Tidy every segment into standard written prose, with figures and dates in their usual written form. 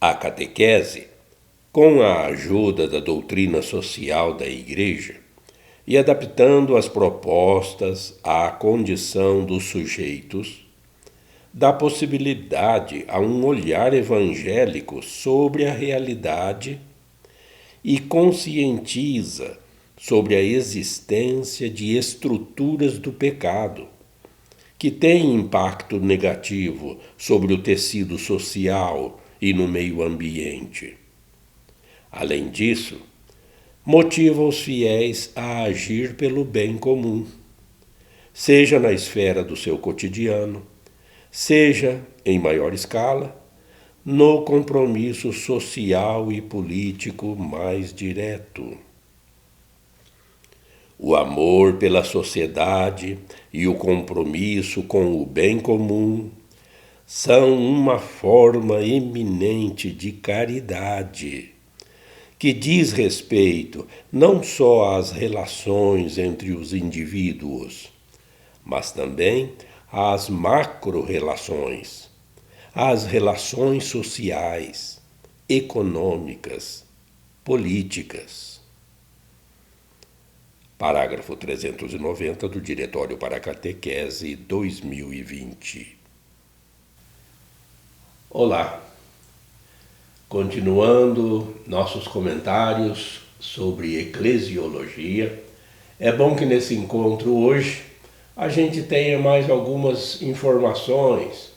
A catequese, com a ajuda da doutrina social da Igreja e adaptando as propostas à condição dos sujeitos, dá possibilidade a um olhar evangélico sobre a realidade e conscientiza sobre a existência de estruturas do pecado, que têm impacto negativo sobre o tecido social e no meio ambiente. Além disso, motiva os fiéis a agir pelo bem comum, seja na esfera do seu cotidiano, seja, em maior escala, no compromisso social e político mais direto. O amor pela sociedade e o compromisso com o bem comum são uma forma eminente de caridade, que diz respeito não só às relações entre os indivíduos, mas também às macro-relações, às relações sociais, econômicas, políticas. Parágrafo 390 do Diretório para a Catequese 2020. Olá! Continuando nossos comentários sobre eclesiologia, é bom que nesse encontro hoje a gente tenha mais algumas informações.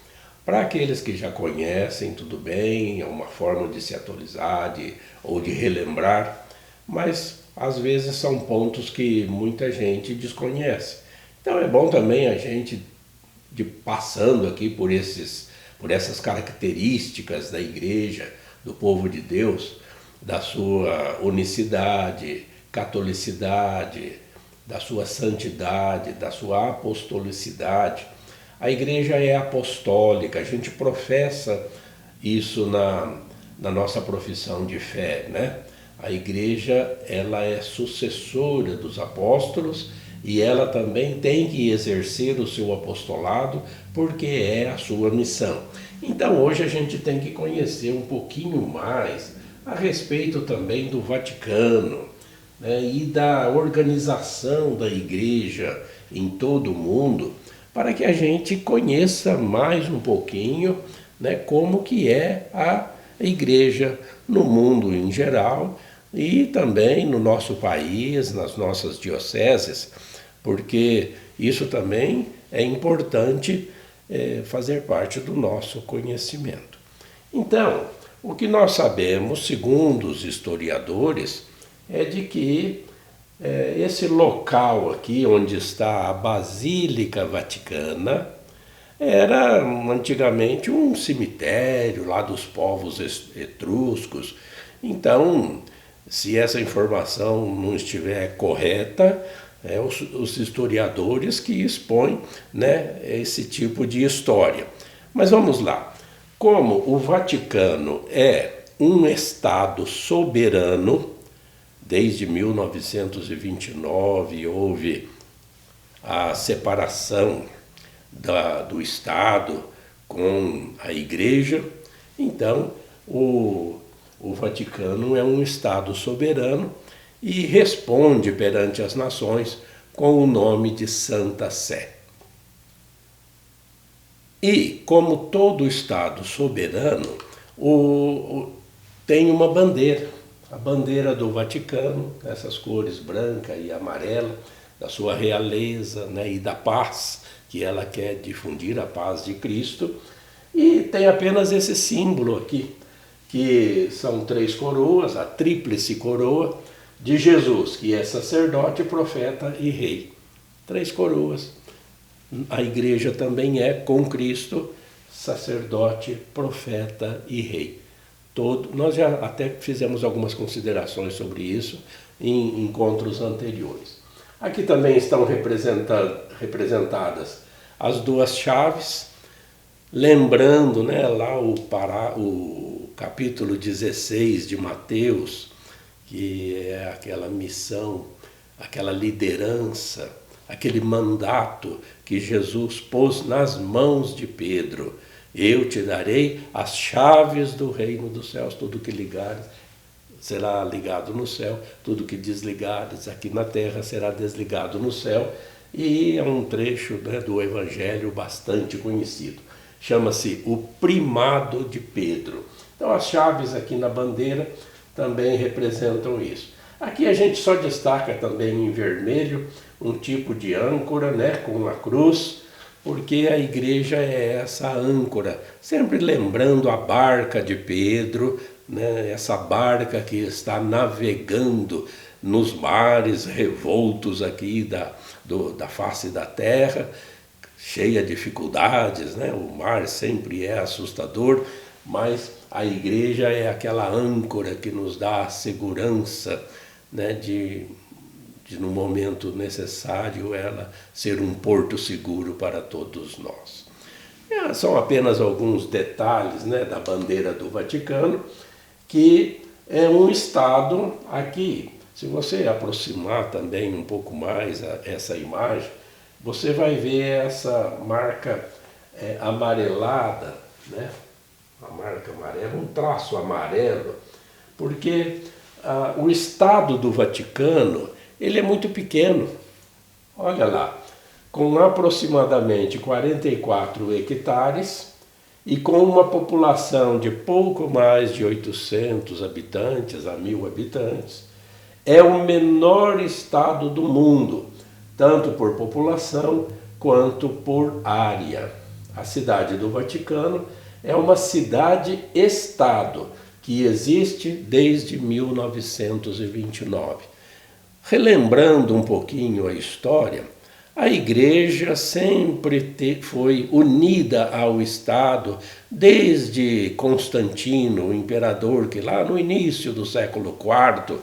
Para aqueles que já conhecem, tudo bem, é uma forma de se atualizar ou de relembrar, mas às vezes são pontos que muita gente desconhece. Então é bom também a gente, passando aqui por essas características da Igreja, do povo de Deus, da sua unicidade, catolicidade, da sua santidade, da sua apostolicidade. A Igreja é apostólica, a gente professa isso na nossa profissão de fé, né? A Igreja, ela é sucessora dos apóstolos e ela também tem que exercer o seu apostolado porque é a sua missão. Então hoje a gente tem que conhecer um pouquinho mais a respeito também do Vaticano, né, e da organização da Igreja em todo o mundo, para que a gente conheça mais um pouquinho, né, como que é a Igreja no mundo em geral e também no nosso país, nas nossas dioceses, porque isso também é importante fazer parte do nosso conhecimento. Então, o que nós sabemos, segundo os historiadores, é de que esse local aqui onde está a Basílica Vaticana era antigamente um cemitério lá dos povos etruscos. Então, se essa informação não estiver correta, os historiadores que expõem, né, esse tipo de história. Mas vamos lá. Como o Vaticano é um Estado soberano, desde 1929 houve a separação do Estado com a Igreja, então o Vaticano é um Estado soberano e responde perante as nações com o nome de Santa Sé. E, como todo Estado soberano, tem uma bandeira, a bandeira do Vaticano, essas cores branca e amarela, da sua realeza, né, e da paz, que ela quer difundir a paz de Cristo, e tem apenas esse símbolo aqui, que são 3 coroas, a tríplice coroa de Jesus, que é sacerdote, profeta e rei. 3 coroas. A Igreja também é, com Cristo, sacerdote, profeta e rei. Nós já até fizemos algumas considerações sobre isso em encontros anteriores. Aqui também estão representadas as 2 chaves, lembrando, né, lá o capítulo 16 de Mateus, que é aquela missão, aquela liderança, aquele mandato que Jesus pôs nas mãos de Pedro, Eu te darei as chaves do reino dos céus, tudo que ligares será ligado no céu, tudo que desligares aqui na terra será desligado no céu. E é um trecho, né, do Evangelho bastante conhecido. Chama-se o primado de Pedro. Então as chaves aqui na bandeira também representam isso. Aqui a gente só destaca também em vermelho um tipo de âncora, né, com uma cruz, porque a igreja é essa âncora, sempre lembrando a barca de Pedro, né, essa barca que está navegando nos mares revoltos aqui da face da terra, cheia de dificuldades, né? O mar sempre é assustador, mas a igreja é aquela âncora que nos dá a segurança, né, de no momento necessário ela ser um porto seguro para todos nós. São apenas alguns detalhes, né, da bandeira do Vaticano, que é um estado aqui. Se você aproximar também um pouco mais essa imagem, você vai ver essa marca amarelada, né? A marca amarela, um traço amarelo, porque o estado do Vaticano ele é muito pequeno. Olha lá, com aproximadamente 44 hectares e com uma população de pouco mais de 800 habitantes a 1.000 habitantes, é o menor estado do mundo, tanto por população quanto por área. A cidade do Vaticano é uma cidade-estado que existe desde 1929. Relembrando um pouquinho a história, a igreja sempre foi unida ao Estado desde Constantino, o imperador que lá no início do século IV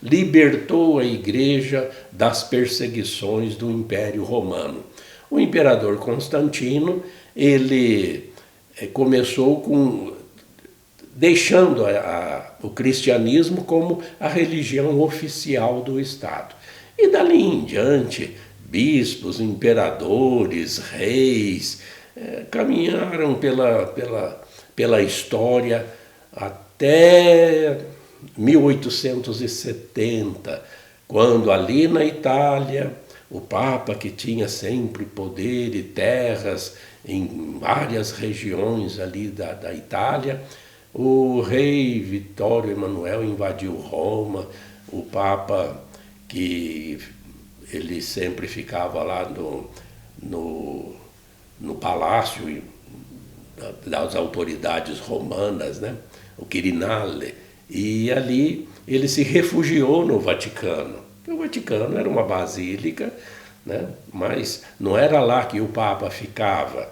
libertou a igreja das perseguições do Império Romano. O imperador Constantino, ele começou deixando o cristianismo como a religião oficial do Estado. E dali em diante, bispos, imperadores, reis, caminharam pela história até 1870, quando ali na Itália, o Papa, que tinha sempre poder e terras em várias regiões ali da Itália, o rei Vittorio Emanuele invadiu Roma, o Papa, que ele sempre ficava lá no palácio das autoridades romanas, né? O Quirinale, e ali ele se refugiou no Vaticano. O Vaticano era uma basílica, né? Mas não era lá que o Papa ficava.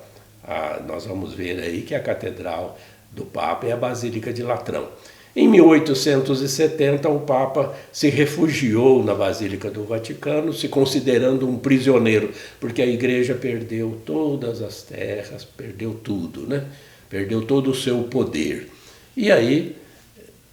Nós vamos ver aí que a catedral do Papa é a Basílica de Latrão. Em 1870, o Papa se refugiou na Basílica do Vaticano, se considerando um prisioneiro, porque a igreja perdeu todas as terras, perdeu tudo, né? Perdeu todo o seu poder. E aí,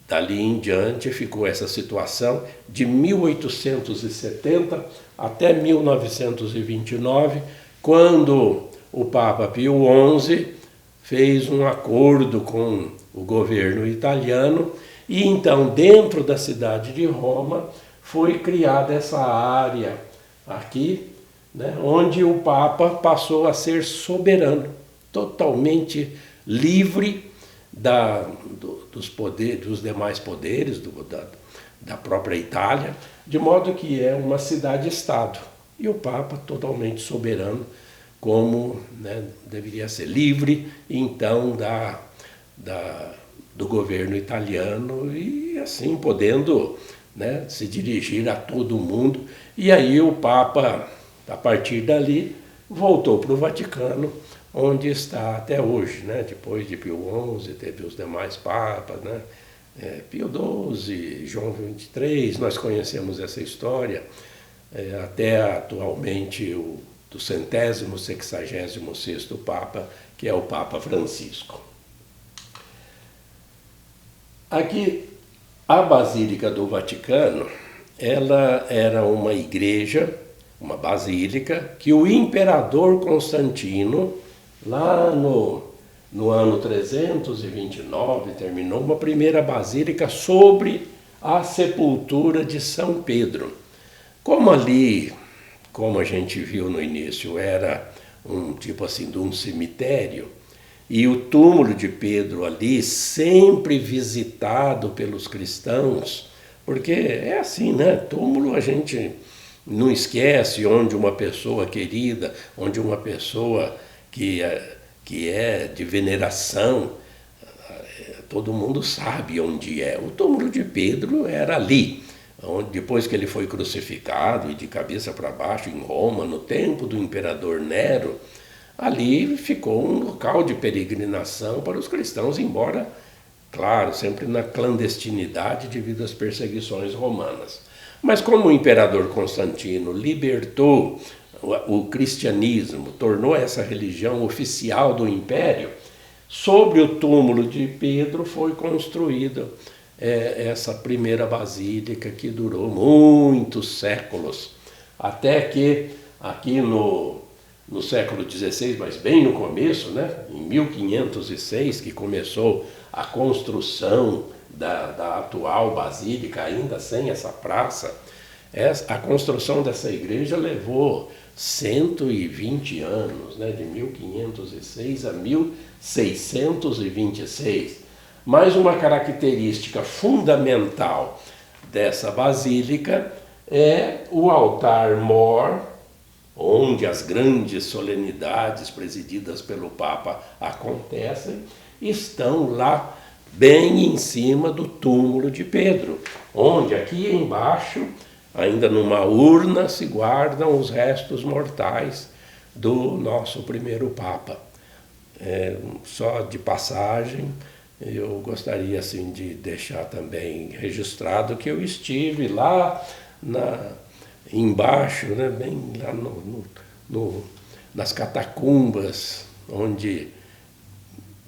dali em diante, ficou essa situação de 1870 até 1929, quando o Papa Pio XI fez um acordo com o governo italiano e então dentro da cidade de Roma foi criada essa área aqui, né, onde o Papa passou a ser soberano, totalmente livre dos poderes, dos demais poderes da própria Itália, de modo que é uma cidade-estado e o Papa totalmente soberano, como, né, deveria ser livre, então, do governo italiano e assim podendo, né, se dirigir a todo mundo. E aí o Papa, a partir dali, voltou para o Vaticano, onde está até hoje, né? Depois de Pio XI, teve os demais papas, né? Pio XII, João XXIII, nós conhecemos essa história, até atualmente do 166º Papa, que é o Papa Francisco. Aqui, a Basílica do Vaticano, ela era uma igreja, uma basílica, que o imperador Constantino, lá no no ano 329, terminou uma primeira basílica sobre a sepultura de São Pedro. Como ali, como a gente viu no início, era um tipo assim de um cemitério, e o túmulo de Pedro ali, sempre visitado pelos cristãos, porque é assim, né? Túmulo a gente não esquece onde uma pessoa querida, onde uma pessoa que é de veneração, todo mundo sabe onde é. O túmulo de Pedro era ali, onde, depois que ele foi crucificado e de cabeça para baixo em Roma, no tempo do imperador Nero, ali ficou um local de peregrinação para os cristãos, embora, claro, sempre na clandestinidade devido às perseguições romanas. Mas como o imperador Constantino libertou o cristianismo, tornou essa religião oficial do império, sobre o túmulo de Pedro foi construída essa primeira basílica que durou muitos séculos, até que aqui no século XVI, mas bem no começo, né, em 1506, que começou a construção da atual basílica, ainda sem essa praça. A construção dessa igreja levou 120 anos, né, de 1506 a 1626. Mas uma característica fundamental dessa basílica é o altar-mor, onde as grandes solenidades presididas pelo Papa acontecem, estão lá bem em cima do túmulo de Pedro, onde aqui embaixo, ainda numa urna, se guardam os restos mortais do nosso primeiro Papa. Só de passagem, eu gostaria assim, de deixar também registrado que eu estive lá embaixo, né, bem lá nas catacumbas, onde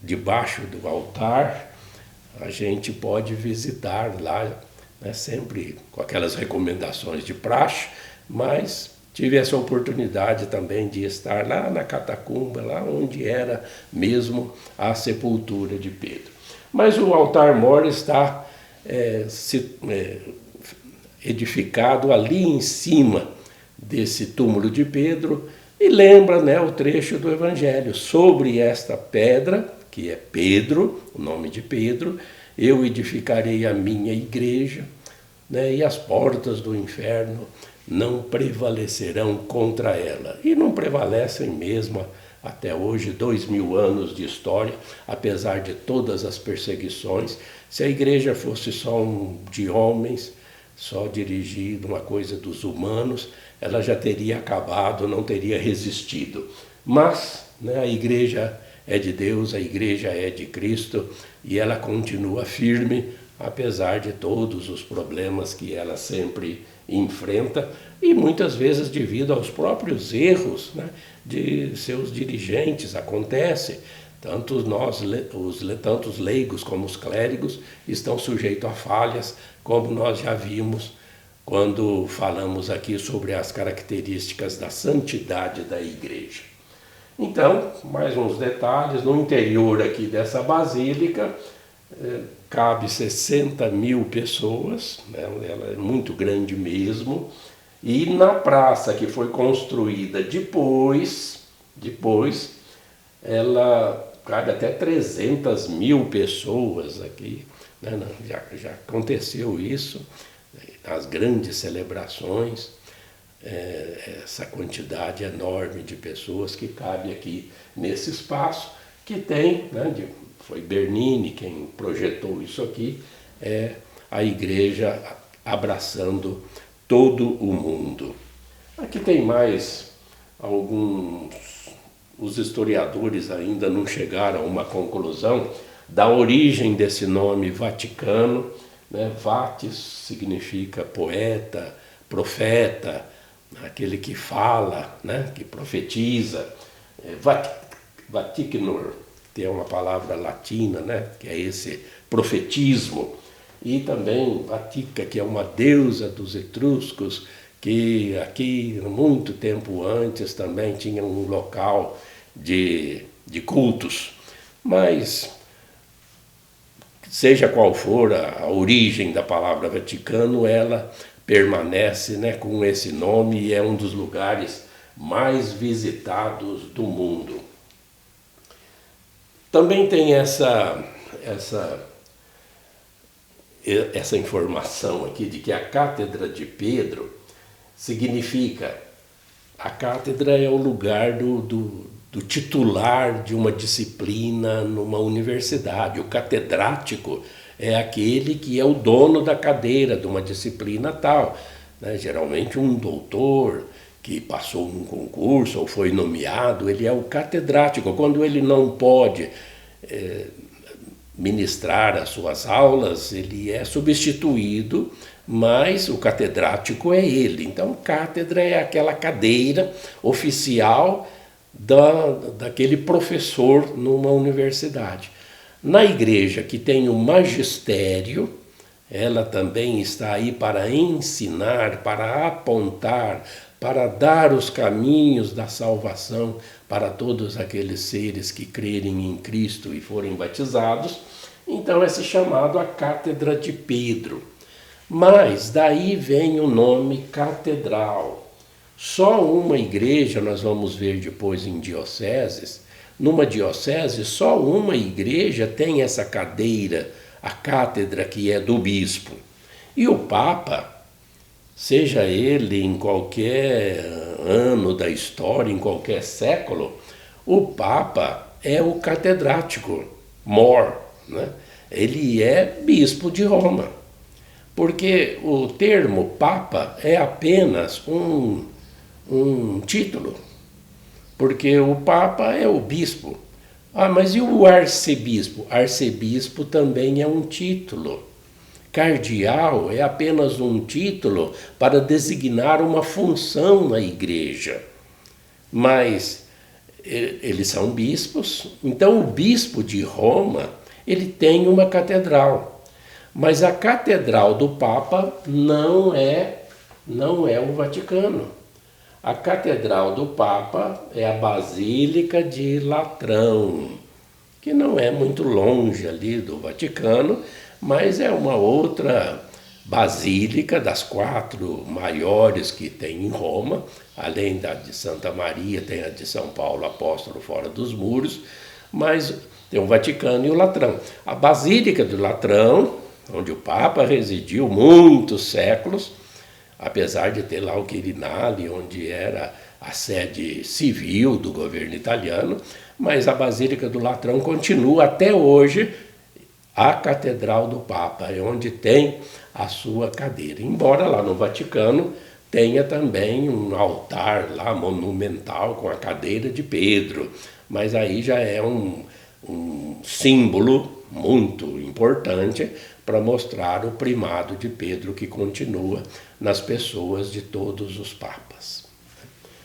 debaixo do altar a gente pode visitar lá, né, sempre com aquelas recomendações de praxe, mas tive essa oportunidade também de estar lá na catacumba, lá onde era mesmo a sepultura de Pedro. Mas o altar-mor está edificado ali em cima desse túmulo de Pedro e lembra, né, o trecho do Evangelho. Sobre esta pedra, que é Pedro, o nome de Pedro, eu edificarei a minha igreja, né, e as portas do inferno não prevalecerão contra ela. E não prevalecem mesmo até hoje, 2000 anos de história, apesar de todas as perseguições. Se a igreja fosse só de homens, só dirigida, uma coisa dos humanos, ela já teria acabado, não teria resistido. Mas, né, a igreja é de Deus, a igreja é de Cristo e ela continua firme, apesar de todos os problemas que ela sempre enfrenta e muitas vezes devido aos próprios erros, né, de seus dirigentes. Acontece, tanto os leigos como os clérigos estão sujeitos a falhas, como nós já vimos quando falamos aqui sobre as características da santidade da igreja. Então, mais uns detalhes, no interior aqui dessa basílica, cabe 60.000 pessoas, né? Ela é muito grande mesmo, e na praça que foi construída depois ela cabe até 300.000 pessoas aqui, né? Já aconteceu isso, as grandes celebrações, essa quantidade enorme de pessoas que cabe aqui nesse espaço, que tem, né, foi Bernini quem projetou isso aqui, a igreja abraçando todo o mundo. Aqui tem mais alguns, os historiadores ainda não chegaram a uma conclusão da origem desse nome Vaticano, né? Vatis significa poeta, profeta, aquele que fala, né, que profetiza. Vaticinor, que é uma palavra latina, né, que é esse profetismo. E também Vatica, que é uma deusa dos etruscos, que aqui, muito tempo antes, também tinha um local de cultos. Mas, seja qual for a origem da palavra Vaticano, ela permanece, né, com esse nome e é um dos lugares mais visitados do mundo. Também tem essa informação aqui de que a Cátedra de Pedro significa, a cátedra é o lugar do titular de uma disciplina numa universidade. O catedrático é aquele que é o dono da cadeira de uma disciplina tal, né? Geralmente um doutor que passou um concurso ou foi nomeado, ele é o catedrático. Quando ele não pode ministrar as suas aulas, ele é substituído, mas o catedrático é ele. Então, cátedra é aquela cadeira oficial daquele professor numa universidade. Na igreja que tem o magistério, ela também está aí para ensinar, para apontar, para dar os caminhos da salvação para todos aqueles seres que crerem em Cristo e forem batizados. Então é chamado a Cátedra de Pedro. Mas daí vem o nome catedral. Só uma igreja, nós vamos ver depois em dioceses, numa diocese só uma igreja tem essa cadeira, a cátedra que é do bispo. E o Papa, seja ele em qualquer ano da história, em qualquer século, o Papa é o catedrático mor, né? Ele é bispo de Roma, porque o termo Papa é apenas um título, porque o Papa é o bispo. Ah, mas e o arcebispo? Arcebispo também é um título. Cardeal é apenas um título para designar uma função na igreja. Mas eles são bispos. Então o bispo de Roma, ele tem uma catedral. Mas a catedral do Papa não é o Vaticano. A catedral do Papa é a Basílica de Latrão, que não é muito longe ali do Vaticano, mas é uma outra basílica das 4 maiores que tem em Roma. Além da de Santa Maria, tem a de São Paulo Apóstolo fora dos muros, mas tem o Vaticano e o Latrão. A Basílica do Latrão, onde o Papa residiu muitos séculos, apesar de ter lá o Quirinale, onde era a sede civil do governo italiano, mas a Basílica do Latrão continua até hoje a Catedral do Papa, é onde tem a sua cadeira. Embora lá no Vaticano tenha também um altar lá monumental com a cadeira de Pedro, mas aí já é um símbolo muito importante para mostrar o primado de Pedro que continua nas pessoas de todos os papas.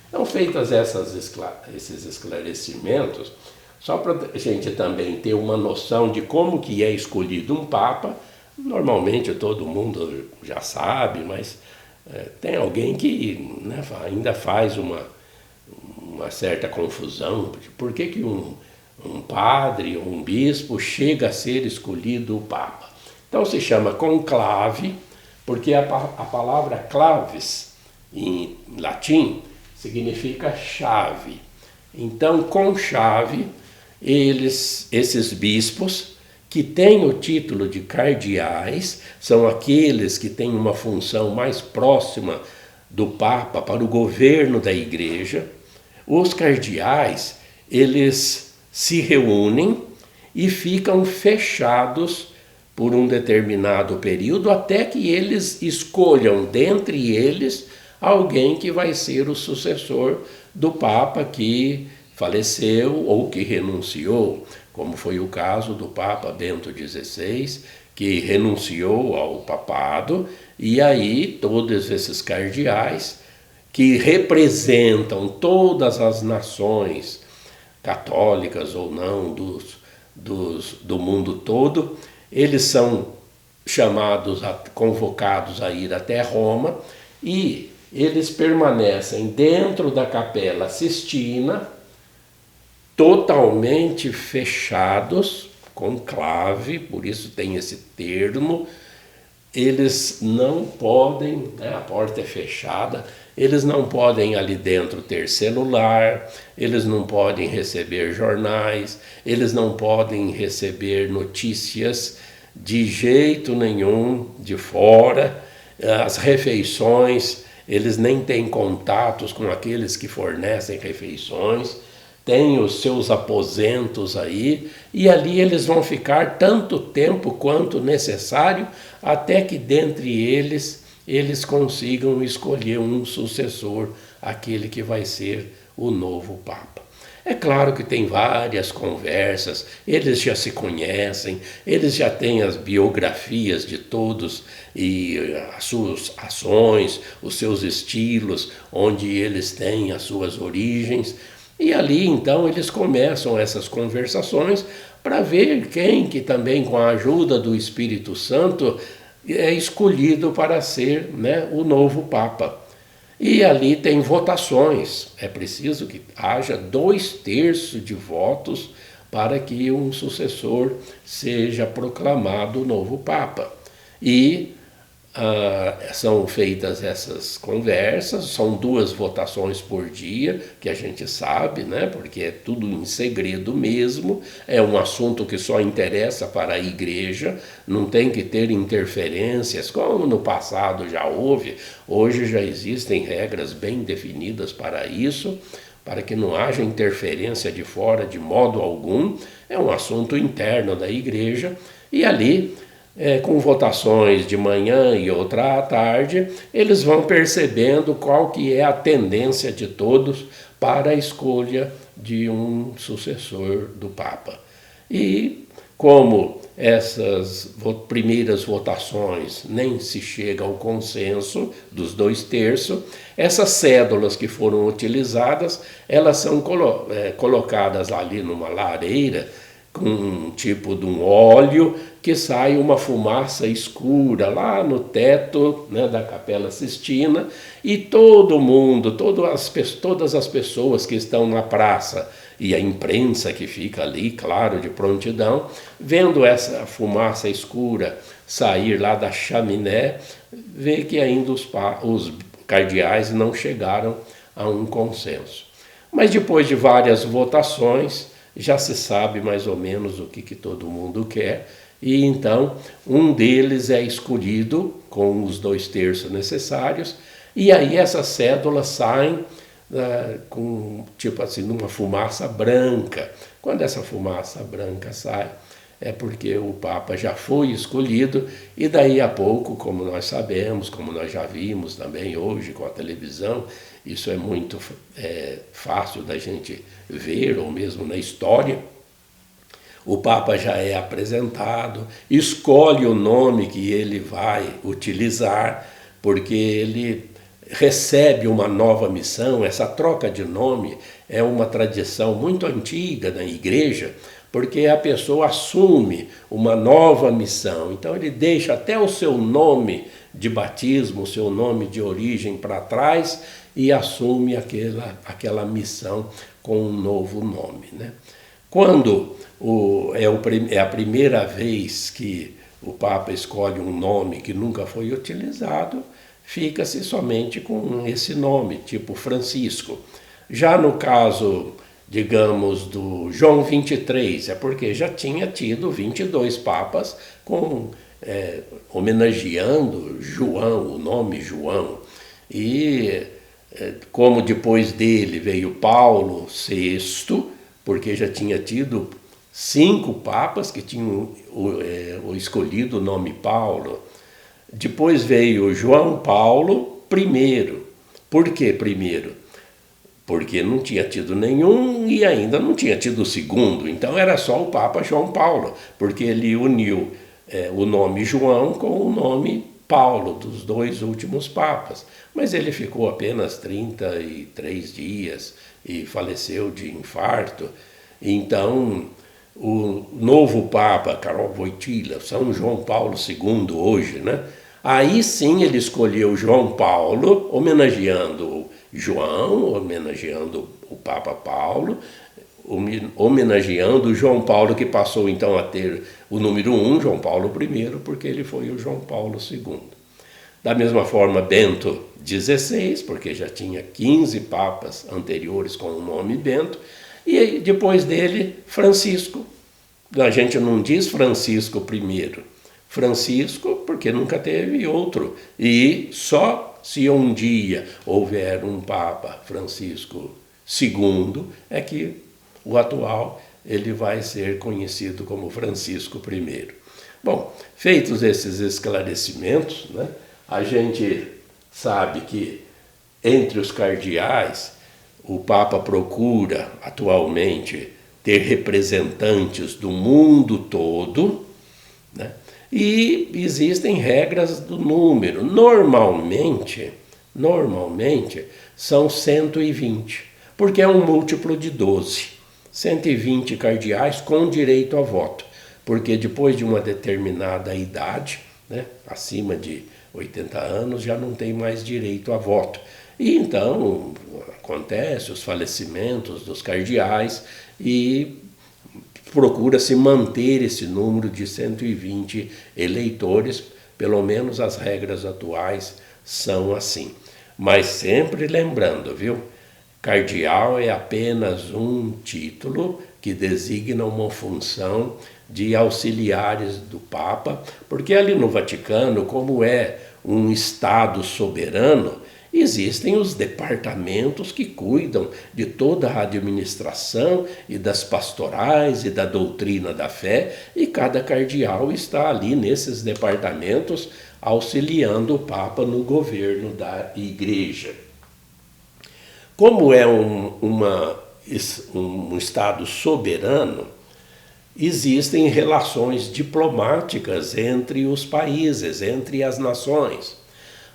Então, feitas esses esclarecimentos, só para a gente também ter uma noção de como que é escolhido um papa, normalmente todo mundo já sabe, mas tem alguém que, né, ainda faz uma certa confusão. Por que um padre ou um bispo chega a ser escolhido o papa? Então se chama conclave, porque a palavra claves, em latim, significa chave. Então, com chave, esses bispos, que têm o título de cardeais, são aqueles que têm uma função mais próxima do Papa para o governo da igreja. Os cardeais, eles se reúnem e ficam fechados por um determinado período, até que eles escolham dentre eles alguém que vai ser o sucessor do Papa que faleceu ou que renunciou, como foi o caso do Papa Bento XVI, que renunciou ao papado, e aí todos esses cardeais que representam todas as nações, católicas ou não, do mundo todo, eles são convocados a ir até Roma e eles permanecem dentro da Capela Sistina totalmente fechados, com clave, por isso tem esse termo. Eles não podem, né, a porta é fechada, eles não podem ali dentro ter celular, eles não podem receber jornais, eles não podem receber notícias de jeito nenhum de fora. As refeições, eles nem têm contatos com aqueles que fornecem refeições, têm os seus aposentos aí, e ali eles vão ficar tanto tempo quanto necessário, até que dentre eles consigam escolher um sucessor, aquele que vai ser o novo Papa. É claro que tem várias conversas, eles já se conhecem, eles já têm as biografias de todos e as suas ações, os seus estilos, onde eles têm as suas origens. E ali então eles começam essas conversações para ver quem que também com a ajuda do Espírito Santo é escolhido para ser, né, o novo Papa. E ali tem votações, é preciso que haja 2/3 de votos para que um sucessor seja proclamado o novo Papa. E são feitas essas conversas, são 2 votações por dia, que a gente sabe, né, porque é tudo em segredo mesmo, é um assunto que só interessa para a igreja, não tem que ter interferências, como no passado já houve, hoje já existem regras bem definidas para isso, para que não haja interferência de fora de modo algum, é um assunto interno da igreja, e ali com votações de manhã e outra à tarde, eles vão percebendo qual que é a tendência de todos para a escolha de um sucessor do Papa. E como essas primeiras votações nem se chega ao consenso dos 2/3, essas cédulas que foram utilizadas, elas são colocadas ali numa lareira, com um tipo de um óleo, que sai uma fumaça escura lá no teto, né, da Capela Sistina, e todo mundo, todas as pessoas que estão na praça e a imprensa que fica ali, claro, de prontidão, vendo essa fumaça escura sair lá da chaminé, vê que ainda os cardeais não chegaram a um consenso. Mas depois de várias votações, já se sabe mais ou menos o que todo mundo quer, e então um deles é escolhido com os 2/3 necessários, e aí essas cédulas saem com, tipo assim, uma fumaça branca. Quando essa fumaça branca sai, é porque o Papa já foi escolhido, e daí a pouco, como nós sabemos, como nós já vimos também hoje com a televisão, isso é muito fácil da gente ver, ou mesmo na história, o Papa já é apresentado, escolhe o nome que ele vai utilizar, porque ele recebe uma nova missão. Essa troca de nome é uma tradição muito antiga na igreja, porque a pessoa assume uma nova missão. Então ele deixa até o seu nome de batismo, o seu nome de origem para trás e assume aquela missão com um novo nome, né? Quando é a primeira vez que o Papa escolhe um nome que nunca foi utilizado, fica-se somente com esse nome, tipo Francisco. Já no caso, digamos, do João 23, é porque já tinha tido 22 papas homenageando João, o nome João. E como depois dele veio Paulo VI, porque já tinha tido 5 papas que tinham escolhido o nome Paulo. Depois veio João Paulo I. Por que primeiro? Porque não tinha tido nenhum e ainda não tinha tido o segundo. Então era só o Papa João Paulo, porque ele uniu o nome João com o nome Paulo, dos 2 últimos papas. Mas ele ficou apenas 33 dias e faleceu de infarto. Então, o novo Papa, Karol Wojtyła, São João Paulo II hoje, né? Aí sim ele escolheu João Paulo, homenageando João, homenageando o Papa Paulo, homenageando João Paulo, que passou então a ter o número 1, João Paulo I, porque ele foi o João Paulo II. Da mesma forma, Bento XVI, porque já tinha 15 papas anteriores com o nome Bento, e depois dele, Francisco. A gente não diz Francisco I, Francisco porque nunca teve outro. E só se um dia houver um Papa Francisco II é que o atual ele vai ser conhecido como Francisco I. Bom, feitos esses esclarecimentos, né, a gente sabe que entre os cardeais o Papa procura atualmente ter representantes do mundo todo, né? E existem regras do número. Normalmente são 120, porque é um múltiplo de 12. 120 cardeais com direito a voto, porque depois de uma determinada idade, né, acima de 80 anos, já não tem mais direito a voto. E então acontece os falecimentos dos cardeais e procura-se manter esse número de 120 eleitores, pelo menos as regras atuais são assim. Mas sempre lembrando, viu? Cardeal é apenas um título que designa uma função de auxiliares do Papa, porque ali no Vaticano, como é um Estado soberano, existem os departamentos que cuidam de toda a administração e das pastorais e da doutrina da fé, e cada cardeal está ali nesses departamentos auxiliando o Papa no governo da Igreja. Como é um Estado soberano, existem relações diplomáticas entre os países, entre as nações.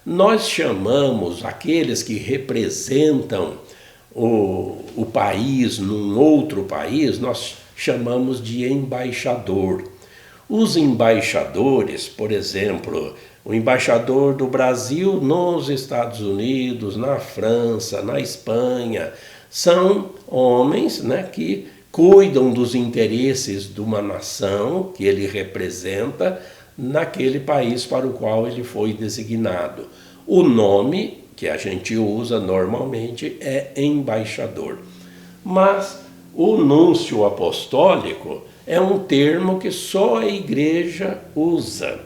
Nós chamamos aqueles que representam o país num outro país, nós chamamos de embaixador. Os embaixadores, por exemplo, o embaixador do Brasil nos Estados Unidos, na França, na Espanha, são homens, né, que cuidam dos interesses de uma nação que ele representa naquele país para o qual ele foi designado. O nome que a gente usa normalmente é embaixador. Mas o núncio apostólico é um termo que só a Igreja usa.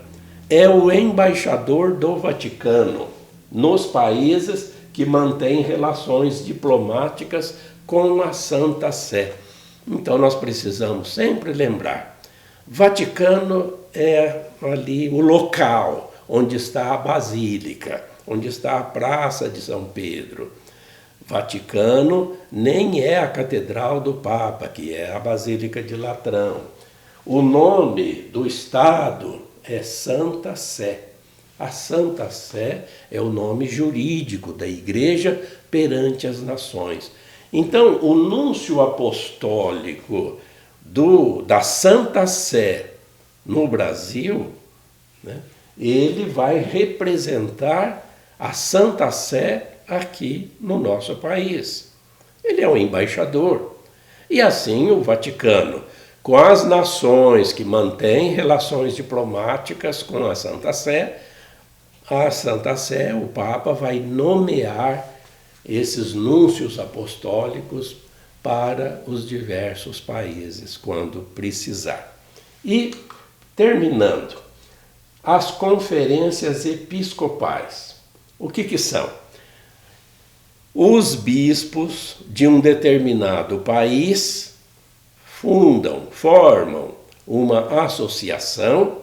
É o embaixador do Vaticano nos países que mantêm relações diplomáticas com a Santa Sé. Então nós precisamos sempre lembrar, Vaticano é ali o local onde está a Basílica, onde está a Praça de São Pedro. Vaticano nem é a Catedral do Papa, que é a Basílica de Latrão. O nome do Estado é Santa Sé. A Santa Sé é o nome jurídico da Igreja perante as nações. Então, o núncio apostólico da Santa Sé no Brasil, né, ele vai representar a Santa Sé aqui no nosso país. Ele é o embaixador. E assim o Vaticano, com as nações que mantêm relações diplomáticas com a Santa Sé, o Papa vai nomear esses núncios apostólicos para os diversos países, quando precisar. E, terminando, as conferências episcopais. O que são? Os bispos de um determinado país formam uma associação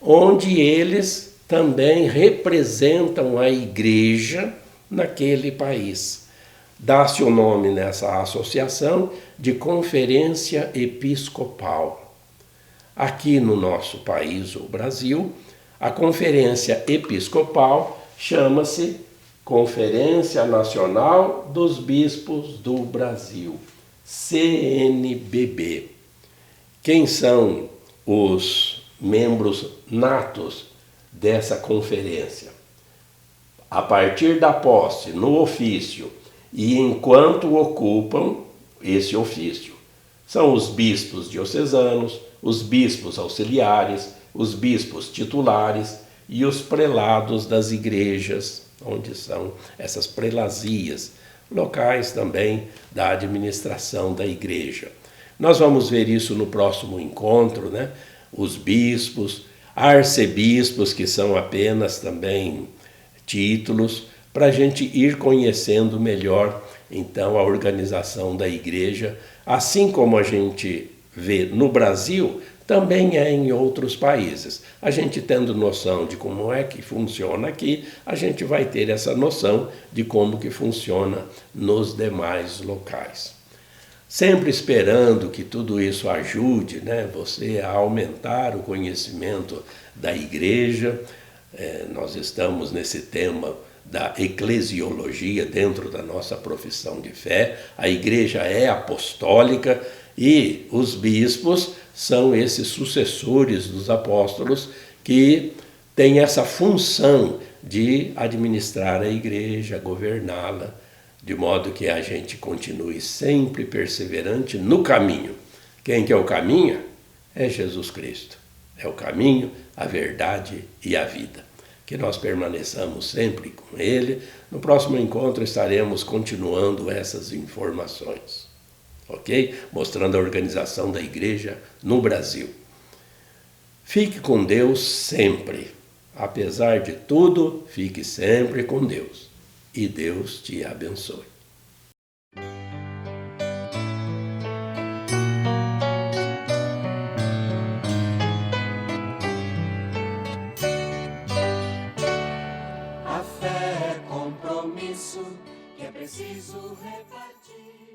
onde eles também representam a Igreja naquele país. Dá-se o nome nessa associação de Conferência Episcopal. Aqui no nosso país, o Brasil, a Conferência Episcopal chama-se Conferência Nacional dos Bispos do Brasil, CNBB. Quem são os membros natos dessa conferência? A partir da posse no ofício e enquanto ocupam esse ofício, São os bispos diocesanos, os bispos auxiliares, os bispos titulares e os prelados das igrejas, onde são essas prelazias, locais também da administração da igreja. Nós vamos ver isso no próximo encontro, né? Os bispos, arcebispos, que são apenas também títulos, para a gente ir conhecendo melhor, então, a organização da igreja, assim como a gente vê no Brasil, também é em outros países. A gente tendo noção de como é que funciona aqui, a gente vai ter essa noção de como que funciona nos demais locais. Sempre esperando que tudo isso ajude, né, você a aumentar o conhecimento da igreja. Nós estamos nesse tema da eclesiologia dentro da nossa profissão de fé. A igreja é apostólica e os bispos são esses sucessores dos apóstolos que têm essa função de administrar a igreja, governá-la, de modo que a gente continue sempre perseverante no caminho. Quem que é o caminho? É Jesus Cristo. É o caminho, a verdade e a vida. Que nós permaneçamos sempre com Ele. No próximo encontro estaremos continuando essas informações, ok? Mostrando a organização da igreja no Brasil. Fique com Deus sempre. Apesar de tudo, fique sempre com Deus. E Deus te abençoe. A fé é compromisso que é preciso repartir.